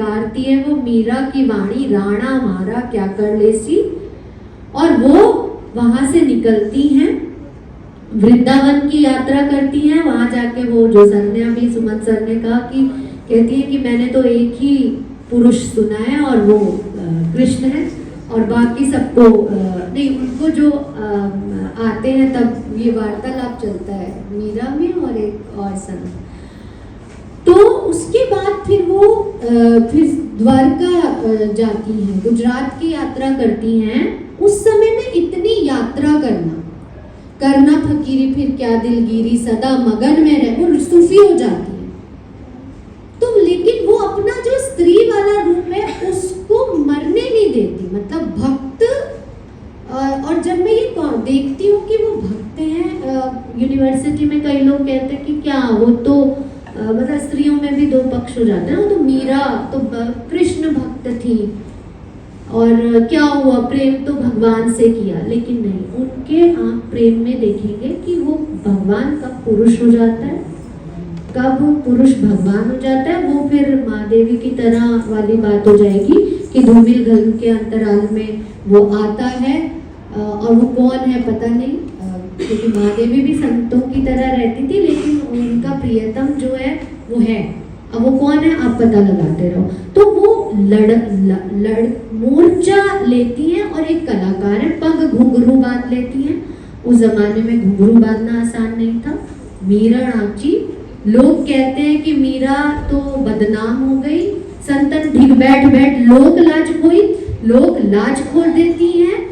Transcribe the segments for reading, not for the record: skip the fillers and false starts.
निकारती है वो मीरा की वाणी, राणा मारा क्या कर लेसी। और वो वहां से निकलती हैं, वृंदावन की यात्रा करती हैं। वहां जाके वो जो सर ने अभी सुमन सर ने कहा कि कहती है कि मैंने तो एक ही पुरुष सुना है और वो कृष्ण है, और बाकी सबको नहीं, उनको जो आते हैं तब ये वार्तालाप चलता है मीरा में और एक और सन। तो उसके बाद फिर वो फिर द्वारका जाती हैं, गुजरात की यात्रा करती हैं। उस समय में इतनी यात्रा करना फकीरी फिर क्या दिलगिरी, सदा मगन में रह, वो सूफी हो जाती है। तो लेकिन वो अपना जो स्त्री वाला रूप है उसको मरने नहीं देती, मतलब भक्त। और जब मैं ये देखती हूँ कि वो भक्त हैं, यूनिवर्सिटी में कई लोग कहते हैं कि क्या वो तो मतलब स्त्रियों में भी दो पक्ष हो जाते हैं, तो मीरा तो कृष्ण भक्त थी और क्या हुआ, प्रेम तो भगवान से किया। लेकिन नहीं, उनके आप प्रेम में देखेंगे कि वो भगवान कब पुरुष हो जाता है, कब पुरुष भगवान हो जाता है, वो फिर महादेवी की तरह वाली बात हो जाएगी कि धूमिल घल के अंतराल में वो आता है। और वो कौन है पता नहीं, क्योंकि महादेवी भी संतों की तरह रहती थी, लेकिन उनका प्रियतम जो है वो है। अब वो कौन है आप पता लगाते रहो। तो वो लड़ मोर्चा लेती हैं और एक कलाकार है, पग घुंघरू बांध लेती हैं। उस जमाने में घुंघरू बांधना आसान नहीं था। मीरा नाची, लोग कहते हैं कि मीरा तो बदनाम हो गई, संतन ढिग बैठ बैठ लोक लाज खोई, लोक लाज खोल देती हैं।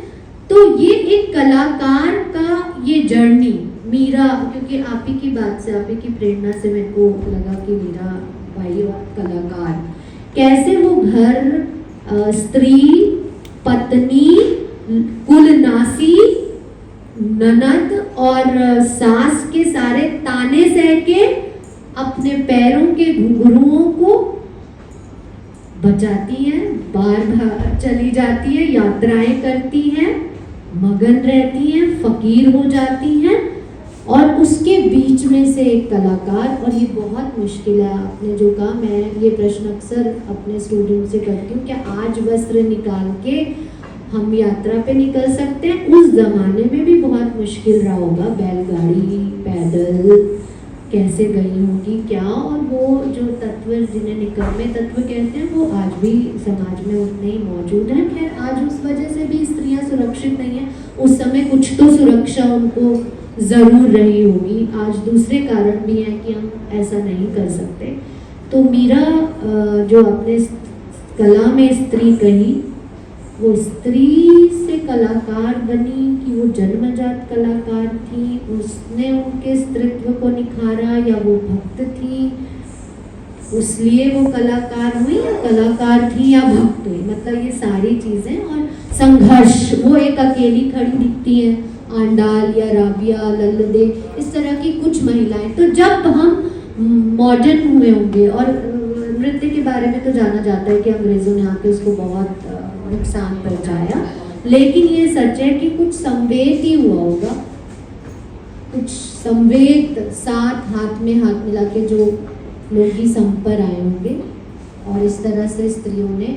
तो ये एक कलाकार का ये जर्नी मीरा, क्योंकि आप ही की बात से, आप ही की प्रेरणा से मेरे को लगा कि मीरा भाई और कलाकार कैसे वो घर, स्त्री, पत्नी, कुलनासी, ननद और सास के सारे ताने सह के अपने पैरों के घुंघरुओं को बचाती हैं, बार चली जाती है, यात्राएं करती हैं, मगन रहती हैं, फकीर हो जाती हैं, और उसके बीच में से एक कलाकार। और ये बहुत मुश्किल है, आपने जो कहा, मैं ये प्रश्न अक्सर अपने स्टूडेंट से करती हूँ कि आज वस्त्र निकाल के हम यात्रा पे निकल सकते हैं, उस जमाने में भी बहुत मुश्किल रहा होगा, बैलगाड़ी, पैदल कैसे गई होगी क्या। और वो जो तत्व जिन्हें निकम्मे तत्व कहते हैं वो आज भी समाज में उतने ही मौजूद हैं। खैर आज उस वजह से भी स्त्रियां सुरक्षित नहीं हैं, उस समय कुछ तो सुरक्षा उनको ज़रूर रही होगी, आज दूसरे कारण भी हैं कि हम ऐसा नहीं कर सकते। तो मीरा जो अपने कला में स्त्री कही, वो स्त्री से कलाकार बनी कि वो जन्मजात कलाकार थी, उसने उनके स्त्रीत्व को निखारा, या वो भक्त थी उसलिए वो कलाकार हुई, या कलाकार थी या भक्त हुई, मतलब ये सारी चीज़ें। और संघर्ष, वो एक अकेली खड़ी दिखती है, आंडाल या राबिया, लल्लदे, इस तरह की कुछ महिलाएं। तो जब हम मॉडर्न हुए होंगे, और नृत्य के बारे में तो जाना जाता है कि अंग्रेज़ों ने आके उसको बहुत नुकसान पहुंचाया, लेकिन ये सच है कि कुछ संवेद ही हुआ होगा, कुछ संवेद साथ हाथ में हाथ मिला के जो लोग ही संपर आए होंगे, और इस तरह से स्त्रियों ने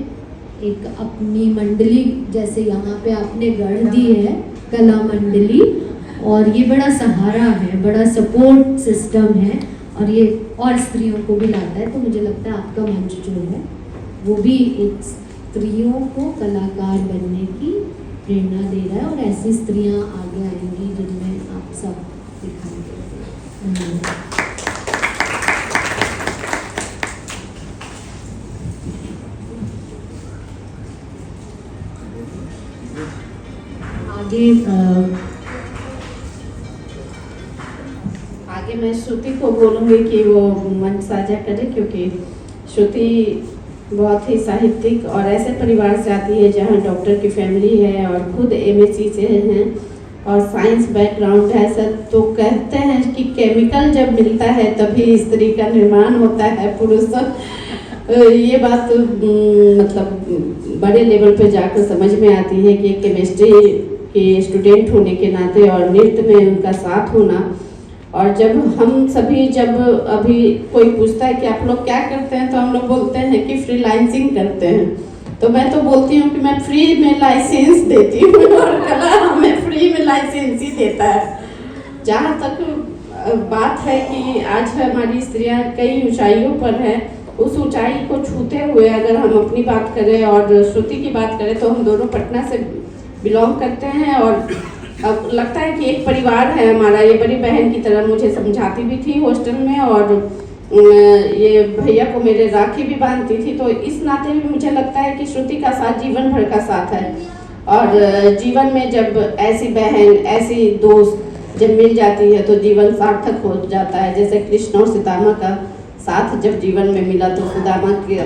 एक अपनी मंडली, जैसे यहाँ पे आपने गढ़ दी है कला मंडली, और ये बड़ा सहारा है, बड़ा सपोर्ट सिस्टम है, और ये और स्त्रियों को भी लाता है। तो मुझे लगता है आपका मंच जो है वो भी एक स्त्रियों को कलाकार बनने की प्रेरणा दे रहा है, और ऐसी स्त्रियां आगे आएंगी जिनमें आप सब दिखाई देंगे। आगे मैं श्रुति को बोलूँगी कि वो मंच साझा करे, क्योंकि श्रुति बहुत ही साहित्यिक और ऐसे परिवार से आती है जहाँ डॉक्टर की फैमिली है और खुद MSc से हैं और साइंस बैकग्राउंड है सर। तो कहते हैं कि केमिकल जब मिलता है तभी स्त्री का निर्माण होता है, पुरुष ये बात मतलब बड़े लेवल पे जाकर समझ में आती है कि केमिस्ट्री के स्टूडेंट होने के नाते और नृत्य में उनका साथ होना और जब हम सभी जब अभी कोई पूछता है कि आप लोग क्या करते हैं, तो हम लोग बोलते हैं कि फ्रीलांसिंग करते हैं। तो मैं तो बोलती हूँ कि मैं फ्री में लाइसेंस देती हूँ और कला हमें फ्री में लाइसेंस ही देता है। जहाँ तक बात है कि आज हमारी स्त्रियाँ कई ऊंचाइयों पर हैं, उस ऊंचाई को छूते हुए अगर हम अपनी बात करें और श्रुति की बात करें, तो हम दोनों पटना से बिलोंग करते हैं और अब लगता है कि एक परिवार है हमारा। ये बड़ी बहन की तरह मुझे समझाती भी थी हॉस्टल में, और ये भैया को मेरे राखी भी बांधती थी। तो इस नाते भी मुझे लगता है कि श्रुति का साथ जीवन भर का साथ है। और जीवन में जब ऐसी बहन, ऐसी दोस्त जब मिल जाती है तो जीवन सार्थक हो जाता है। जैसे कृष्ण और सीतामा का साथ जब जीवन में मिला, तो सुदामा के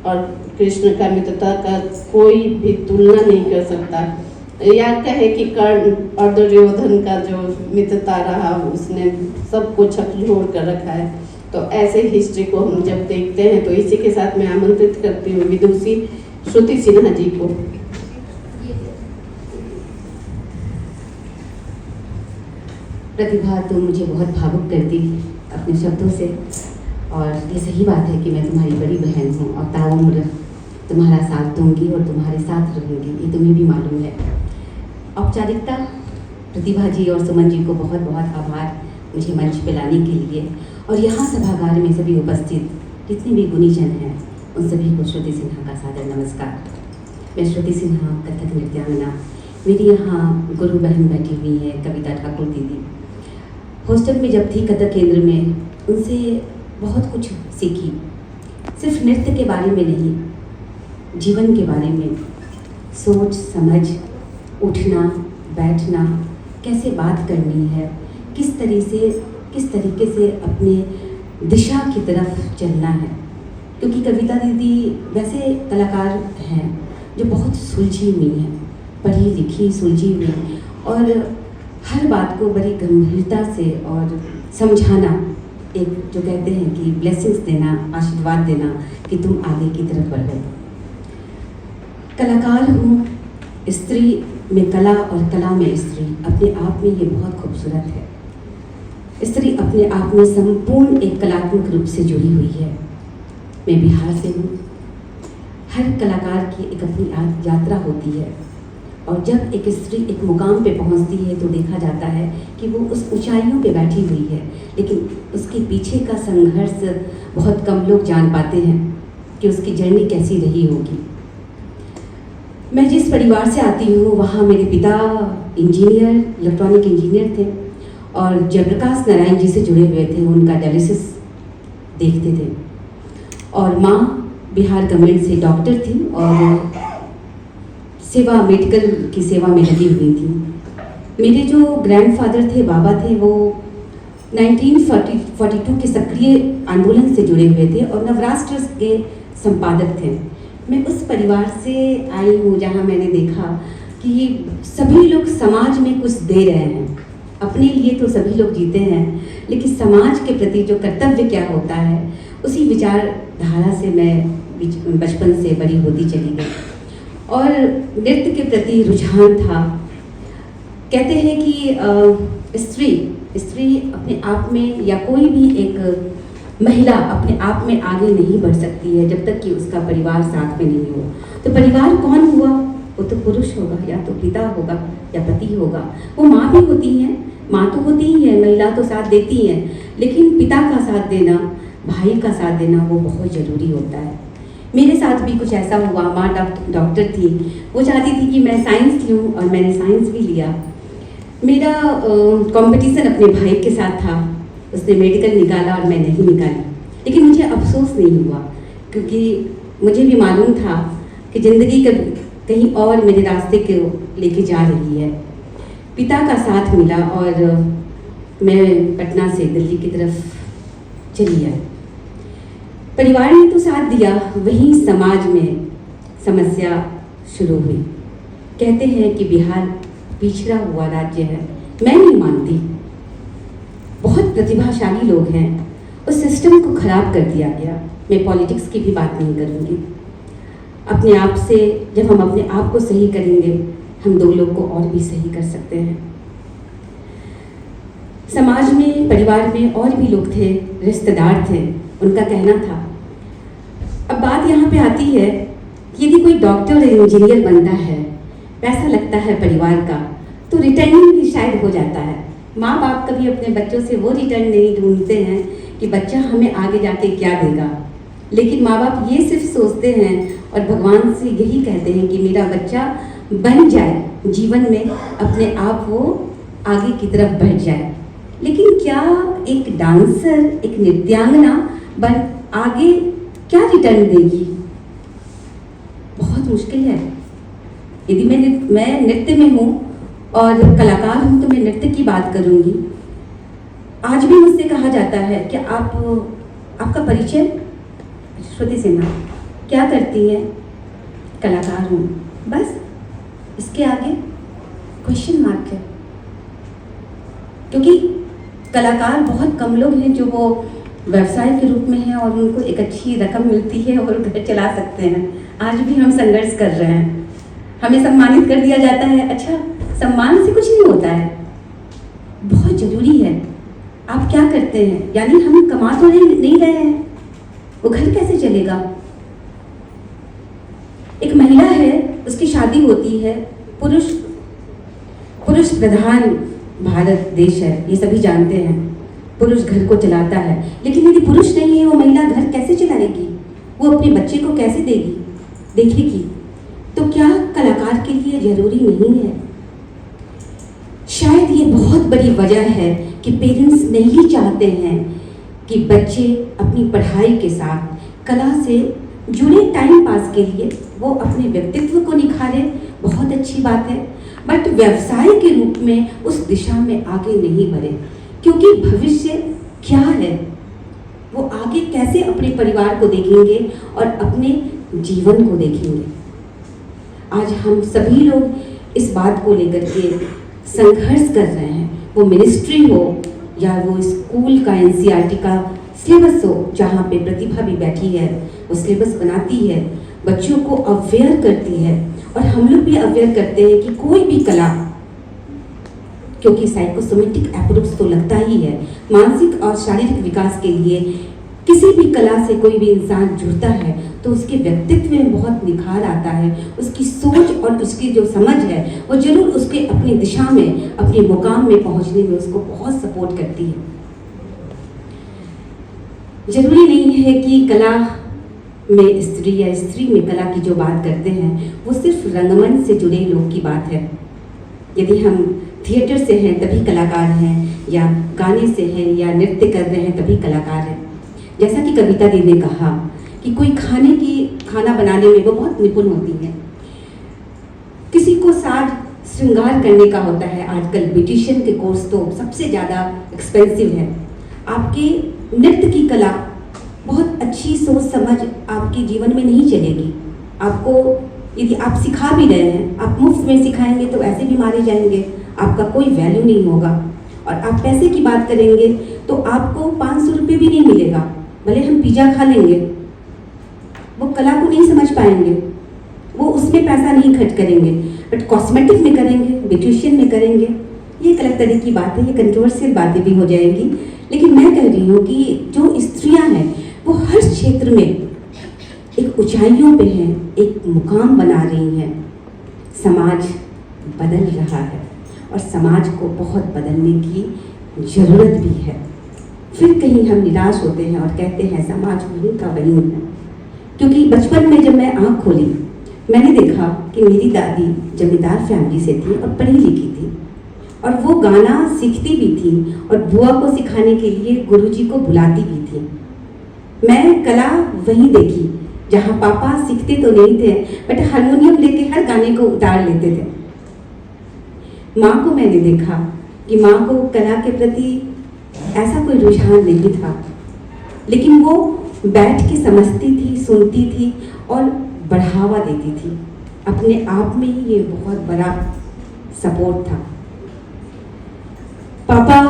और कृष्ण का मित्रता का कोई भी तुलना नहीं कर सकता। याद कहे कि कर्ण और दुर्योधन का जो मित्रता रहा, उसने सबको झकझोर कर रखा है। तो ऐसे हिस्ट्री को हम जब देखते हैं, तो इसी के साथ मैं आमंत्रित करती हूँ विदुषी श्रुति सिन्हा जी को। प्रतिभा, तुम मुझे बहुत भावुक कर दी अपने शब्दों से, और ये सही बात है कि मैं तुम्हारी बड़ी बहन हूँ और ताउम्र तुम्हारा साथ दूंगी और तुम्हारे साथ रहूँगी, ये तुम्हें भी मालूम है। औपचारिकता, प्रतिभा जी और सुमन जी को बहुत बहुत आभार मुझे मंच पे लाने के लिए, और यहाँ सभागार में सभी उपस्थित जितने भी गुणीजन हैं उन सभी को श्रुति सिन्हा का सादर नमस्कार। मैं श्रुति सिन्हा, कथक नृत्यांगना। मेरी यहाँ गुरु बहन बैठी हुई है कविता ठाकुर दीदी। हॉस्टल में जब थी कथक केंद्र में, उनसे बहुत कुछ सीखी, सिर्फ नृत्य के बारे में नहीं, जीवन के बारे में, सोच समझ, उठना बैठना, कैसे बात करनी है, किस तरीके से अपने दिशा की तरफ चलना है। क्योंकि कविता दीदी वैसे कलाकार हैं जो बहुत सुलझी हुई हैं, पढ़ी लिखी सुलझी हुई, और हर बात को बड़ी गंभीरता से और समझाना, एक जो कहते हैं कि ब्लेसिंग्स देना, आशीर्वाद देना कि तुम आगे की तरफ बढ़ो। कलाकार हूँ, स्त्री में कला और कला में स्त्री, अपने आप में ये बहुत खूबसूरत है। स्त्री अपने आप में संपूर्ण एक कलात्मक रूप से जुड़ी हुई है। मैं बिहार से हूँ। हर कलाकार की एक अपनी यात्रा होती है, और जब एक स्त्री एक मुकाम पे पहुंचती है तो देखा जाता है कि वो उस ऊंचाइयों पे बैठी हुई है, लेकिन उसके पीछे का संघर्ष बहुत कम लोग जान पाते हैं कि उसकी जर्नी कैसी रही होगी। मैं जिस परिवार से आती हूँ वहाँ मेरे पिता इंजीनियर, इलेक्ट्रॉनिक इंजीनियर थे, और जयप्रकाश नारायण जी से जुड़े हुए थे, उनका डायलिसिस देखते थे, और माँ बिहार गवर्नमेंट से डॉक्टर थी और सेवा, मेडिकल की सेवा में लगी हुई थी। मेरे जो ग्रैंडफादर थे, बाबा थे, वो 1942 के सक्रिय आंदोलन से जुड़े हुए थे और नवराष्ट्र के संपादक थे। मैं उस परिवार से आई हूँ जहाँ मैंने देखा कि सभी लोग समाज में कुछ दे रहे हैं। अपने लिए तो सभी लोग जीते हैं, लेकिन समाज के प्रति जो कर्तव्य क्या होता है, उसी विचारधारा से मैं बचपन से बड़ी होती चली गई, और नृत्य के प्रति रुझान था। कहते हैं कि स्त्री अपने आप में, या कोई भी एक महिला अपने आप में आगे नहीं बढ़ सकती है जब तक कि उसका परिवार साथ में नहीं हो। तो परिवार कौन हुआ? वो तो पुरुष होगा, या तो पिता होगा, या पति होगा। वो माँ भी होती हैं, माँ तो होती ही है, महिला तो साथ देती हैं, लेकिन पिता का साथ देना, भाई का साथ देना वो बहुत ज़रूरी होता है। मेरे साथ भी कुछ ऐसा हुआ। माँ डॉक्टर थी, वो चाहती थी कि मैं साइंस लूँ, और मैंने साइंस भी लिया। मेरा कंपटीशन अपने भाई के साथ था, उसने मेडिकल निकाला और मैं नहीं निकाली, लेकिन मुझे अफसोस नहीं हुआ, क्योंकि मुझे भी मालूम था कि ज़िंदगी कहीं और मेरे रास्ते को लेके जा रही है। पिता का साथ मिला और मैं पटना से दिल्ली की तरफ चली आई। परिवार ने तो साथ दिया, वहीं समाज में समस्या शुरू हुई। कहते हैं कि बिहार पिछड़ा हुआ राज्य है, मैं नहीं मानती। बहुत प्रतिभाशाली लोग हैं, उस सिस्टम को खराब कर दिया गया। मैं पॉलिटिक्स की भी बात नहीं करूँगी। अपने आप से जब हम अपने आप को सही करेंगे, हम दो लोग को और भी सही कर सकते हैं। समाज में, परिवार में और भी लोग थे, रिश्तेदार थे, उनका कहना था। अब बात यहाँ पे आती है कि यदि कोई डॉक्टर और इंजीनियर बनता है, पैसा लगता है परिवार का, तो रिटर्निंग भी शायद हो जाता है। माँ बाप कभी अपने बच्चों से वो रिटर्न नहीं ढूंढते हैं कि बच्चा हमें आगे जाके क्या देगा, लेकिन माँ बाप ये सिर्फ सोचते हैं और भगवान से यही कहते हैं कि मेरा बच्चा बन जाए, जीवन में अपने आप वो आगे की तरफ बढ़ जाए। लेकिन क्या एक डांसर, एक नृत्यांगना बन आगे क्या रिटर्न देगी? बहुत मुश्किल है। यदि मैं नृत्य में हूँ और कलाकार हूँ तो मैं नृत्य की बात करूँगी। आज भी मुझसे कहा जाता है कि आपका परिचय? श्रुति सिन्हा। क्या करती है? कलाकार हूँ। बस इसके आगे क्वेश्चन मार्क है, क्योंकि कलाकार बहुत कम लोग हैं जो वो व्यवसाय के रूप में हैं और उनको एक अच्छी रकम मिलती है और घर चला सकते हैं। आज भी हम संघर्ष कर रहे हैं, हमें सम्मानित कर दिया जाता है। अच्छा, सम्मान से कुछ नहीं होता है, बहुत जरूरी है आप क्या करते हैं। यानी हम कमा तो नहीं रहे हैं, वो घर कैसे चलेगा? एक महिला है, उसकी शादी होती है, पुरुष प्रधान भारत देश है, ये सभी जानते हैं, पुरुष घर को चलाता है। लेकिन यदि पुरुष नहीं है, वो महिला घर कैसे चलाएगी? वो अपने बच्चे को कैसे देखेगी? तो क्या कलाकार के लिए जरूरी नहीं है? शायद ये बहुत बड़ी वजह है कि पेरेंट्स नहीं चाहते हैं कि बच्चे अपनी पढ़ाई के साथ कला से जुड़े, टाइम पास के लिए वो अपने व्यक्तित्व को निखारे, बहुत अच्छी बात है, बट व्यवसाय के रूप में उस दिशा में आगे नहीं बढ़े। क्योंकि भविष्य क्या है, वो आगे कैसे अपने परिवार को देखेंगे और अपने जीवन को देखेंगे। आज हम सभी लोग इस बात को लेकर के संघर्ष कर रहे हैं, वो मिनिस्ट्री हो या वो स्कूल का एनसीईआरटी का सिलेबस हो, जहाँ पे प्रतिभा भी बैठी है, वो सिलेबस बनाती है, बच्चों को अवेयर करती है, और हम लोग भी अवेयर करते हैं कि कोई भी कला, क्योंकि साइकोसोमेटिक अप्रोच तो लगता ही है, मानसिक और शारीरिक विकास के लिए किसी भी कला से कोई भी इंसान जुड़ता है तो उसके व्यक्तित्व में बहुत निखार आता है, उसकी सोच और उसकी जो समझ है वो जरूर उसके अपनी दिशा में, अपने मुकाम में पहुंचने में उसको बहुत सपोर्ट करती है। जरूरी नहीं है कि कला में स्त्री या स्त्री में कला की जो बात करते हैं वो सिर्फ रंगमंच से जुड़े लोग की बात है। यदि हम थिएटर से हैं तभी कलाकार हैं, या गाने से हैं या नृत्य कर रहे हैं तभी कलाकार हैं। जैसा कि कविता दी ने कहा कि कोई खाना बनाने में वो बहुत निपुण होती है, किसी को साज श्रृंगार करने का होता है। आजकल ब्यूटिशियन के कोर्स तो सबसे ज़्यादा एक्सपेंसिव है। आपके नृत्य की कला, बहुत अच्छी सोच समझ आपके जीवन में नहीं चलेगी। आपको यदि आप सिखा भी रहे हैं, आप मुफ्त में सिखाएंगे तो ऐसे भी मारे जाएंगे, आपका कोई वैल्यू नहीं होगा। और आप पैसे की बात करेंगे तो आपको 500 रुपये भी नहीं मिलेगा, भले हम पिज़्ज़ा खा लेंगे, वो कला को नहीं समझ पाएंगे, वो उसमें पैसा नहीं खर्च करेंगे। बट कॉस्मेटिक में करेंगे, ब्यूटिशियन में करेंगे, ये एक अलग तरह की बात है, ये कंट्रोवर्शियल बातें भी हो जाएंगी। लेकिन मैं कह रही हूँ कि जो स्त्रियाँ हैं वो हर क्षेत्र में एक ऊंचाइयों पे हैं, एक मुकाम बना रही हैं। समाज बदल रहा है और समाज को बहुत बदलने की ज़रूरत भी है। फिर कहीं हम निराश होते हैं और कहते हैं समाज वहीं का वहीं है। क्योंकि बचपन में जब मैं आँख खोली, मैंने देखा कि मेरी दादी जमींदार फैमिली से थी और पढ़ी लिखी थी, और वो गाना सीखती भी थी और बुआ को सिखाने के लिए गुरुजी को बुलाती भी थी। मैं कला वहीं देखी जहाँ पापा सीखते तो नहीं थे बट हारमोनियम लेके हर गाने को उतार लेते थे। माँ को मैंने देखा कि माँ को कला के प्रति ऐसा कोई रुझान नहीं था, लेकिन वो बैठ के समझती थी, सुनती थी और बढ़ावा देती थी। अपने आप में ही ये बहुत बड़ा सपोर्ट था। पापा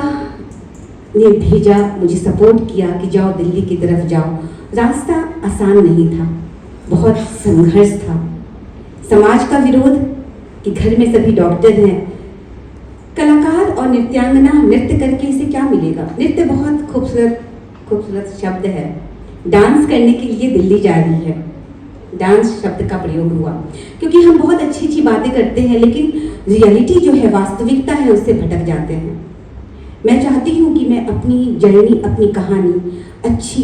ने भेजा, मुझे सपोर्ट किया कि जाओ दिल्ली की तरफ जाओ। रास्ता आसान नहीं था, बहुत संघर्ष था। समाज का विरोध कि घर में सभी डॉक्टर हैं, कलाकार और नृत्यांगना नृत्य करके इसे क्या मिलेगा? नृत्य बहुत खूबसूरत खूबसूरत शब्द है। डांस करने के लिए दिल्ली जा रही है, डांस शब्द का प्रयोग हुआ, क्योंकि हम बहुत अच्छी अच्छी बातें करते हैं लेकिन रियलिटी जो है, वास्तविकता है, उससे भटक जाते हैं। मैं चाहती हूँ कि मैं अपनी जर्नी, अपनी कहानी, अच्छी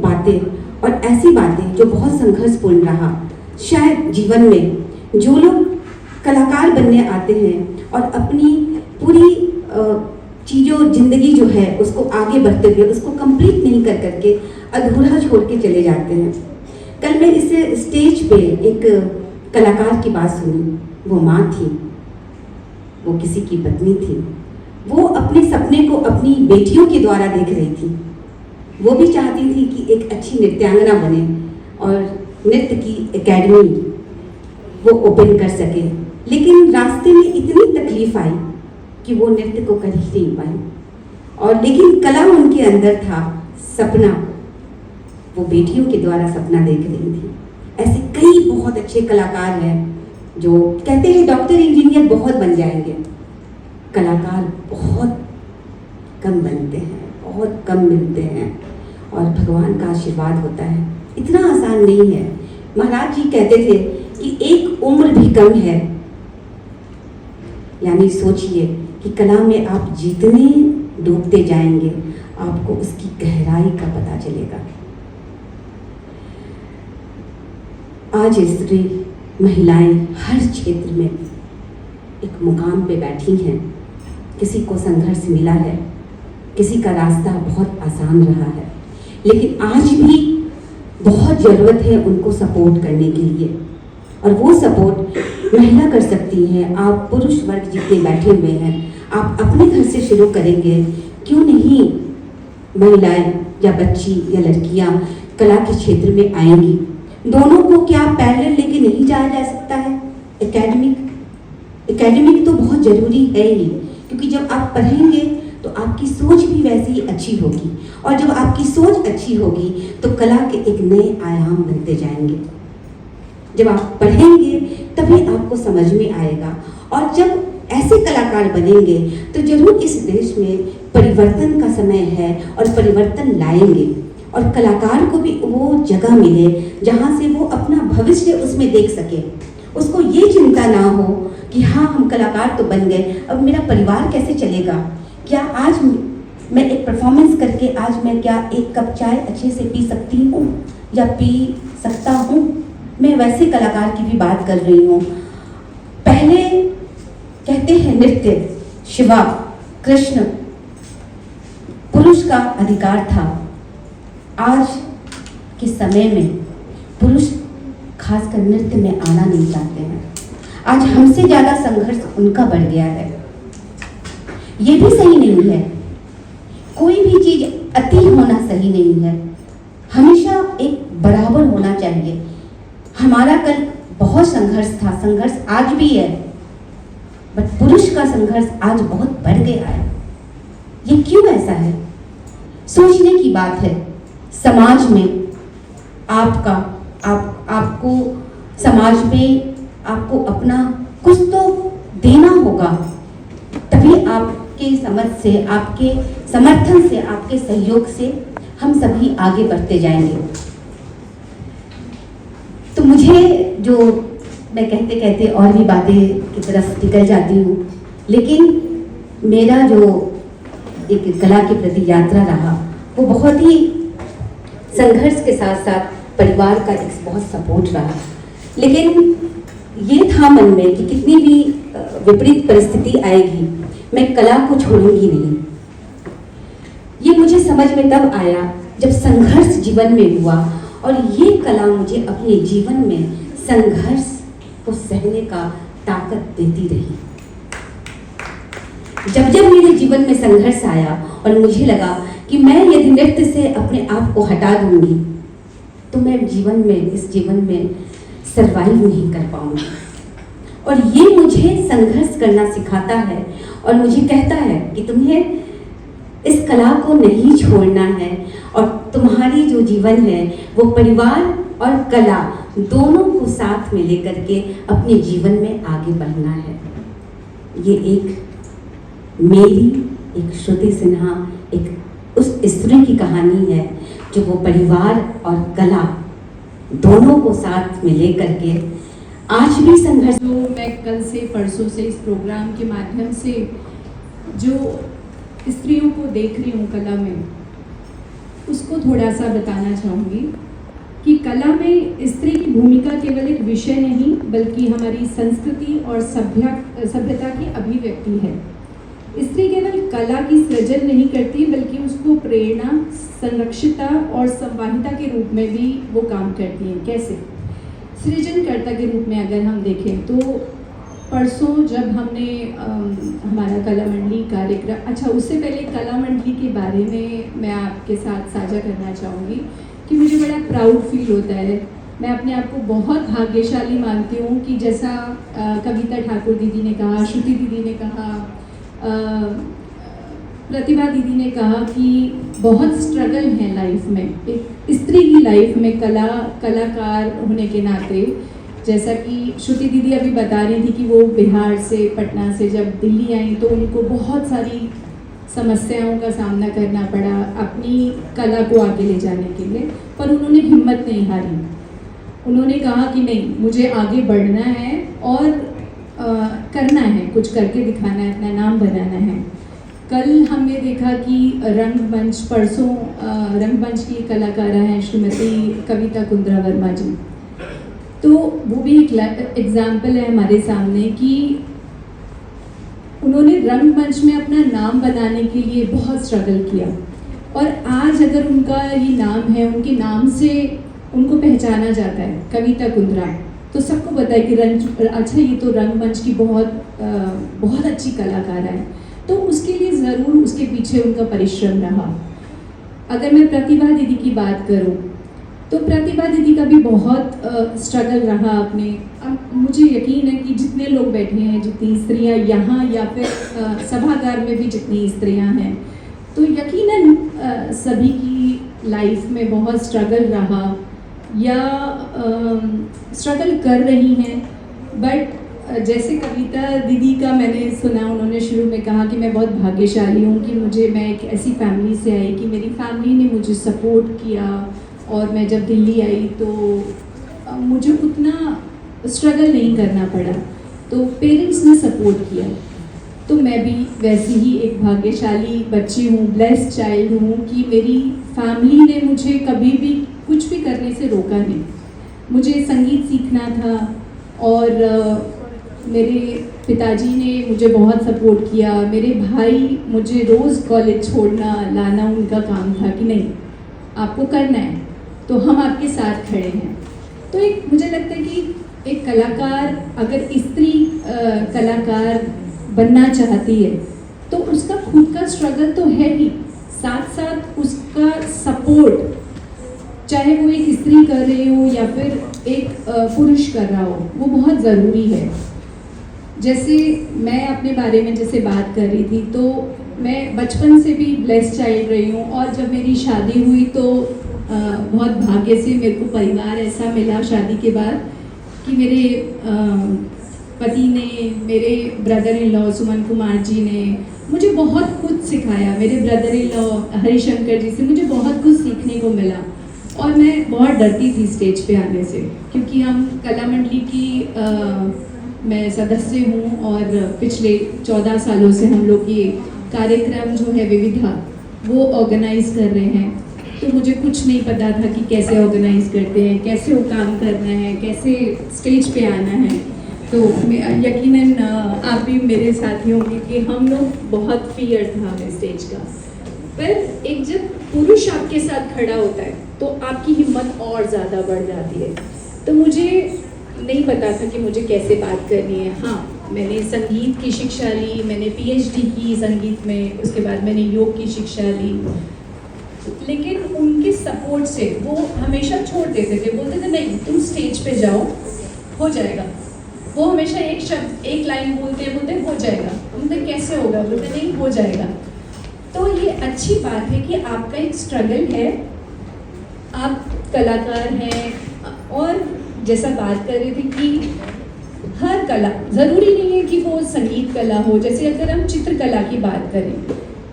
बातें और ऐसी बातें जो बहुत संघर्षपूर्ण रहा, शायद जीवन में जो लोग कलाकार बनने आते हैं और अपनी पूरी चीज़ों, जिंदगी जो है उसको आगे बढ़ते हुए उसको कंप्लीट नहीं कर करके अधूरा छोड़ के चले जाते हैं। कल मैं इस स्टेज पे एक कलाकार की बात सुनी। वो माँ थी, वो किसी की पत्नी थी, वो अपने सपने को अपनी बेटियों के द्वारा देख रही थी। वो भी चाहती थी कि एक अच्छी नृत्यांगना बने और नृत्य की एकेडमी वो ओपन कर सके, लेकिन रास्ते में इतनी तकलीफ आई कि वो नृत्य को कर ही नहीं पाई। और लेकिन कला उनके अंदर था, सपना, वो बेटियों के द्वारा सपना देख रही थी। ऐसे कई बहुत अच्छे कलाकार हैं जो कहते हैं डॉक्टर इंजीनियर बहुत बन जाएंगे, कलाकार बहुत कम बनते हैं, बहुत कम मिलते हैं और भगवान का आशीर्वाद होता है। इतना आसान नहीं है। महाराज जी कहते थे कि एक उम्र भी कम है, यानी सोचिए कि कला में आप जितने डूबते जाएंगे आपको उसकी गहराई का पता चलेगा। आज स्त्री महिलाएं हर क्षेत्र में एक मुकाम पे बैठी हैं। किसी को संघर्ष मिला है, किसी का रास्ता बहुत आसान रहा है, लेकिन आज भी बहुत ज़रूरत है उनको सपोर्ट करने के लिए। और वो सपोर्ट महिला कर सकती है। आप पुरुष वर्ग जितने बैठे हुए हैं, आप अपने घर से शुरू करेंगे, क्यों नहीं महिलाएं या बच्ची या लड़कियां कला के क्षेत्र में आएंगी। दोनों को क्या पैरेलल लेके नहीं जाया जा सकता है? एकेडमिक तो बहुत ज़रूरी है ही, क्योंकि जब आप पढ़ेंगे तो आपकी सोच भी वैसी ही अच्छी होगी, और जब आपकी सोच अच्छी होगी तो कला के एक नए आयाम बनते जाएंगे। जब आप पढ़ेंगे तभी आपको समझ में आएगा, और जब ऐसे कलाकार बनेंगे तो जरूर इस देश में परिवर्तन का समय है और परिवर्तन लाएंगे, और कलाकार को भी वो जगह मिले जहाँ से वो अपना भविष्य उसमें देख सके। उसको ये चिंता ना हो कि हाँ हम कलाकार तो बन गए, अब मेरा परिवार कैसे चलेगा, क्या आज मैं एक परफॉर्मेंस करके आज मैं क्या एक कप चाय अच्छे से पी सकती हूँ या पी सकता हूँ। मैं वैसे कलाकार की भी बात कर रही हूँ। पहले कहते हैं नृत्य, शिवा, कृष्ण, पुरुष का अधिकार था। आज के समय में पुरुष खासकर नृत्य में आना नहीं चाहते हैं। आज हमसे ज़्यादा संघर्ष उनका बढ़ गया है। ये भी सही नहीं है। कोई भी चीज़ अति होना सही नहीं है, हमेशा एक बराबर होना चाहिए। हमारा कल बहुत संघर्ष था, संघर्ष आज भी है, बट पुरुष का संघर्ष आज बहुत बढ़ गया है। ये क्यों ऐसा है? सोचने की बात है। समाज में आपको समाज में आपको अपना कुछ तो देना होगा, तभी आपके समझ से, आपके समर्थन से, आपके सहयोग से हम सभी आगे बढ़ते जाएंगे। तो मुझे जो मैं कहते कहते और भी बातें की तरफ निकल जाती हूँ, लेकिन मेरा जो एक कला के प्रति यात्रा रहा वो बहुत ही संघर्ष के साथ साथ परिवार का एक बहुत सपोर्ट रहा। लेकिन ये था मन में कि कितनी भी विपरीत परिस्थिति आएगी, मैं कला को छोड़ूंगी नहीं। ये मुझे समझ में तब आया जब संघर्ष जीवन में हुआ, और ये कला मुझे अपने जीवन में संघर्ष को सहने का ताकत देती रही। जब जब मेरे जीवन में संघर्ष आया और मुझे लगा कि मैं यदि नृत्य से अपने आप को हटा दूंगी तो मैं इस जीवन में सरवाइव नहीं कर पाऊंगी। और ये मुझे संघर्ष करना सिखाता है और मुझे कहता है कि तुम्हें इस कला को नहीं छोड़ना है, और तुम्हारी जो जीवन है वो परिवार और कला दोनों को साथ में लेकर के अपने जीवन में आगे बढ़ना है। ये एक मेरी एक श्रुति सिन्हा, एक उस स्त्री की कहानी है जो वो परिवार और कला दोनों को साथ में लेकर के आज भी संघर्ष। जो मैं कल से परसों से इस प्रोग्राम के माध्यम से जो स्त्रियों को देख रही हूँ कला में, उसको थोड़ा सा बताना चाहूँगी कि कला में स्त्री की भूमिका केवल एक विषय नहीं बल्कि हमारी संस्कृति और सभ्यता की अभिव्यक्ति है। स्त्री केवल कला की सृजन नहीं करती बल्कि उसको प्रेरणा, संरक्षिता और संवाहिता के रूप में भी वो काम करती हैं। कैसे? सृजनकर्ता के रूप में अगर हम देखें तो परसों जब हमने हमारा कला मंडली कार्यक्रम, अच्छा उससे पहले कला मंडली के बारे में मैं आपके साथ साझा करना चाहूँगी कि मुझे बड़ा प्राउड फील होता है। मैं अपने आप को बहुत भाग्यशाली मानती हूँ कि जैसा कविता ठाकुर दीदी ने कहा, श्रुति दीदी ने कहा, प्रतिभा दीदी ने कहा कि बहुत स्ट्रगल है लाइफ में, एक स्त्री की लाइफ में कलाकार होने के नाते। जैसा कि श्रुति दीदी अभी बता रही थी कि वो बिहार से, पटना से जब दिल्ली आई तो उनको बहुत सारी समस्याओं का सामना करना पड़ा अपनी कला को आगे ले जाने के लिए, पर उन्होंने हिम्मत नहीं हारी। उन्होंने कहा कि नहीं, मुझे आगे बढ़ना है और करना है, कुछ करके दिखाना है, अपना नाम बनाना है। कल हमने देखा कि रंगमंच, परसों रंगमंच की कलाकारा हैं श्रीमती कविता कुंद्रा वर्मा जी, तो वो भी एक एग्जाम्पल है हमारे सामने कि उन्होंने रंगमंच में अपना नाम बनाने के लिए बहुत स्ट्रगल किया और आज अगर उनका ये नाम है, उनके नाम से उनको पहचाना जाता है कविता कुंद्रा, तो सबको पता है कि अच्छा ये तो रंगमंच की बहुत अच्छी कलाकार है। तो उसके लिए ज़रूर उसके पीछे उनका परिश्रम रहा। अगर मैं प्रतिभा दीदी की बात करूं तो प्रतिभा दीदी का भी बहुत स्ट्रगल रहा अपने। अब मुझे यकीन है कि जितने लोग बैठे हैं, जितनी स्त्रियां यहाँ या फिर सभागार में भी जितनी स्त्रियां हैं, तो यकीनन सभी की लाइफ में बहुत स्ट्रगल रहा या स्ट्रगल कर रही हैं। बट जैसे कविता दीदी का मैंने सुना, उन्होंने शुरू में कहा कि मैं बहुत भाग्यशाली हूँ कि मैं एक ऐसी फैमिली से आई कि मेरी फैमिली ने मुझे सपोर्ट किया और मैं जब दिल्ली आई तो मुझे उतना स्ट्रगल नहीं करना पड़ा, तो पेरेंट्स ने सपोर्ट किया। तो मैं भी वैसी ही एक भाग्यशाली बच्ची हूँ, ब्लेस्ड चाइल्ड हूँ कि मेरी फैमिली ने मुझे कभी भी कुछ भी करने से रोका नहीं। मुझे संगीत सीखना था और मेरे पिताजी ने मुझे बहुत सपोर्ट किया। मेरे भाई मुझे रोज़ कॉलेज छोड़ना लाना उनका काम था कि नहीं आपको करना है, तो हम आपके साथ खड़े हैं। तो एक मुझे लगता है कि एक कलाकार अगर स्त्री कलाकार बनना चाहती है तो उसका खुद का स्ट्रगल तो है ही, साथ साथ उसका सपोर्ट, चाहे वो एक स्त्री कर रही हो या फिर एक पुरुष कर रहा हो, वो बहुत ज़रूरी है। जैसे मैं अपने बारे में जैसे बात कर रही थी, तो मैं बचपन से भी ब्लेस्ड चाइल्ड रही हूँ और जब मेरी शादी हुई तो बहुत भाग्य से मेरे को परिवार ऐसा मिला शादी के बाद कि मेरे पति ने, मेरे brother in law Suman Kumar ji ने मुझे बहुत कुछ सिखाया। मेरे ब्रदर इन लॉ हरिशंकर जी से मुझे बहुत कुछ सीखने को मिला और मैं बहुत डरती थी स्टेज पे आने से, क्योंकि हम कला मंडली की मैं सदस्य हूँ और पिछले 14 सालों से हम लोग ये कार्यक्रम जो है विविधा वो ऑर्गेनाइज कर रहे हैं। तो मुझे कुछ नहीं पता था कि कैसे ऑर्गेनाइज करते हैं, कैसे वो काम करना है, कैसे स्टेज पे आना है। तो यकीनन आप भी मेरे साथी होंगे कि हम लोग बहुत फियर था हमें स्टेज का। पर एक जब पुरुष आपके साथ खड़ा होता है तो आपकी हिम्मत और ज़्यादा बढ़ जाती है। तो मुझे नहीं पता था कि मुझे कैसे बात करनी है। हाँ, मैंने संगीत की शिक्षा ली, मैंने PhD की संगीत में, उसके बाद मैंने योग की शिक्षा ली, लेकिन उनके सपोर्ट से वो हमेशा छोड़ देते थे, बोलते थे नहीं तुम स्टेज पे जाओ, हो जाएगा। वो हमेशा एक शब्द, एक लाइन बोलते हो जाएगा। बोलते कैसे होगा, बोलते नहीं हो जाएगा। तो ये अच्छी बात है कि आपका एक स्ट्रगल है, आप कलाकार हैं। और जैसा बात कर रही थी कि हर कला, ज़रूरी नहीं है कि वो संगीत कला हो, जैसे अगर हम चित्रकला की बात करें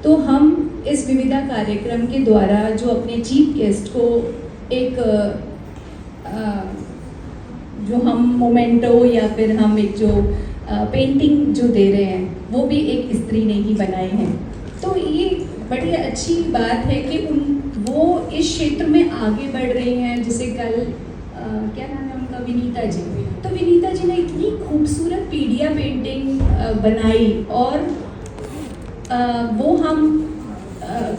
तो हम इस विविधा कार्यक्रम के द्वारा जो अपने चीफ गेस्ट को एक जो हम मोमेंटो या फिर हम एक जो पेंटिंग जो दे रहे हैं वो भी एक स्त्री ने ही बनाए हैं। तो ये बड़ी अच्छी बात है कि वो इस क्षेत्र में आगे बढ़ रही हैं। जैसे कल क्या नाम है उनका, विनीता जी, तो विनीता जी ने इतनी खूबसूरत पीडिया पेंटिंग बनाई और वो हम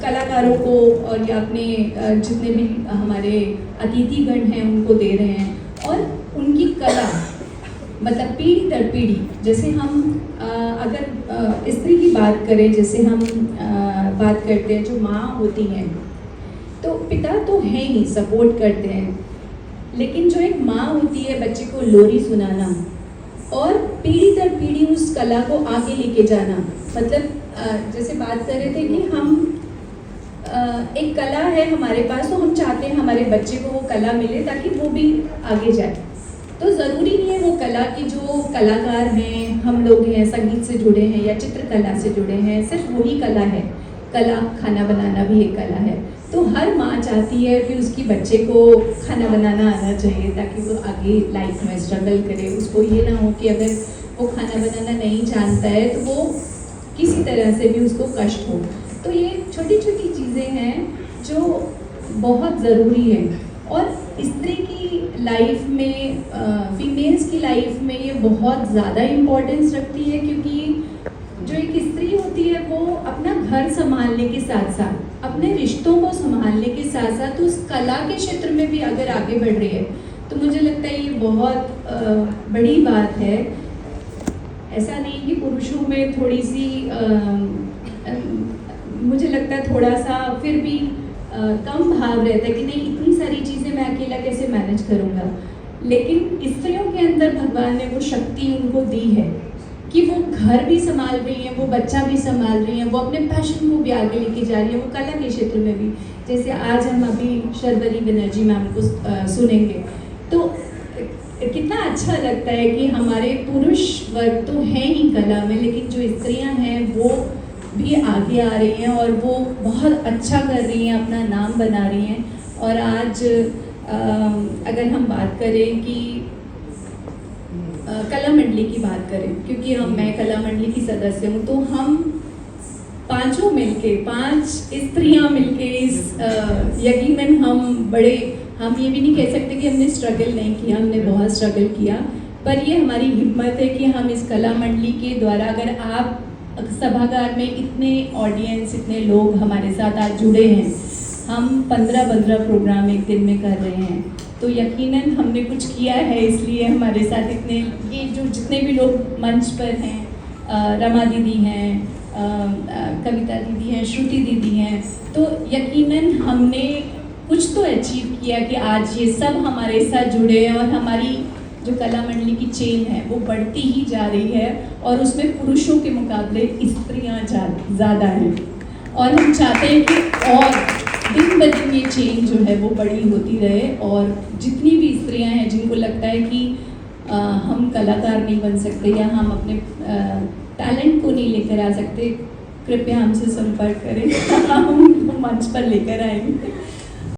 कलाकारों को और या अपने जितने भी हमारे अतिथिगण हैं उनको दे रहे हैं। और उनकी कला मतलब पीढ़ी दर पीढ़ी, जैसे हम अगर स्त्री की बात करें, जैसे हम बात करते हैं जो माँ होती हैं, तो पिता तो हैं ही, सपोर्ट करते हैं, लेकिन जो एक माँ होती है बच्चे को लोरी सुनाना और पीढ़ी दर पीढ़ी उस कला को आगे लेके जाना, मतलब जैसे बात कर रहे थे कि हम एक कला है हमारे पास, तो हम चाहते हैं हमारे बच्चे को वो कला मिले ताकि वो भी आगे जाए। तो ज़रूरी नहीं है वो कला की जो कलाकार हैं, हम लोग हैं, संगीत से जुड़े हैं या चित्रकला से जुड़े हैं, सिर्फ वही कला है। कला खाना बनाना भी एक कला है। तो हर माँ चाहती है कि उसकी बच्चे को खाना बनाना आना चाहिए ताकि वो आगे लाइफ में स्ट्रगल करे। उसको ये ना हो कि अगर वो खाना बनाना नहीं जानता है तो वो किसी तरह से भी उसको कष्ट हो। तो ये छोटी छोटी चीज़ें हैं जो बहुत ज़रूरी हैं और स्त्री की लाइफ में, फीमेल्स की लाइफ में ये बहुत ज़्यादा इम्पोर्टेंस रखती है, क्योंकि जो एक स्त्री होती है वो अपना घर संभालने के साथ साथ अपने रिश्तों को संभालने के साथ साथ उस कला के क्षेत्र में भी अगर आगे बढ़ रही है तो मुझे लगता है ये बहुत बड़ी बात है। ऐसा नहीं कि पुरुषों में थोड़ी सी मुझे लगता है थोड़ा सा फिर भी कम भाव रहता है कि नहीं इतनी सारी चीज़ें मैं अकेला कैसे मैनेज करूँगा, लेकिन स्त्रियों के अंदर भगवान ने वो शक्ति उनको दी है कि वो घर भी संभाल रही हैं, वो बच्चा भी संभाल रही हैं, वो अपने पैशन को भी आगे लेके जा रही है, वो कला के क्षेत्र में भी। जैसे आज हम अभी शर्वरी बनर्जी मैम को सुनेंगे तो कितना अच्छा लगता है कि हमारे पुरुष वर्ग तो हैं ही कला में, लेकिन जो स्त्रियां हैं वो भी आगे आ रही हैं और वो बहुत अच्छा कर रही हैं, अपना नाम बना रही हैं। और आज अगर हम बात करें कि कला मंडली की बात करें, क्योंकि मैं कला मंडली की सदस्य हूँ, तो हम पांचों मिलके, 5 स्त्रियाँ मिलके इस यकीनन हम ये भी नहीं कह सकते कि हमने स्ट्रगल नहीं किया, हमने बहुत स्ट्रगल किया, पर ये हमारी हिम्मत है कि हम इस कला मंडली के द्वारा, अगर आप सभागार में इतने ऑडियंस, इतने लोग हमारे साथ आज जुड़े हैं, हम 15 प्रोग्राम एक दिन में कर रहे हैं, तो यकीनन हमने कुछ किया है, इसलिए हमारे साथ इतने ये जो जितने भी लोग मंच पर हैं, रमा दीदी हैं, कविता दीदी हैं, श्रुति दीदी हैं, तो यकीनन हमने कुछ तो अचीव किया कि आज ये सब हमारे साथ जुड़े हैं और हमारी जो कला मंडली की चेन है वो बढ़ती ही जा रही है और उसमें पुरुषों के मुकाबले स्त्रियाँ ज़्यादा हैं और हम चाहते हैं कि और दिन ब दिन ये चेन जो है वो बड़ी होती रहे और जितनी भी स्त्रियां हैं जिनको लगता है कि हम कलाकार नहीं बन सकते या हम अपने टैलेंट को नहीं लेकर आ सकते, कृपया हमसे संपर्क करें हम मंच पर लेकर आएंगे।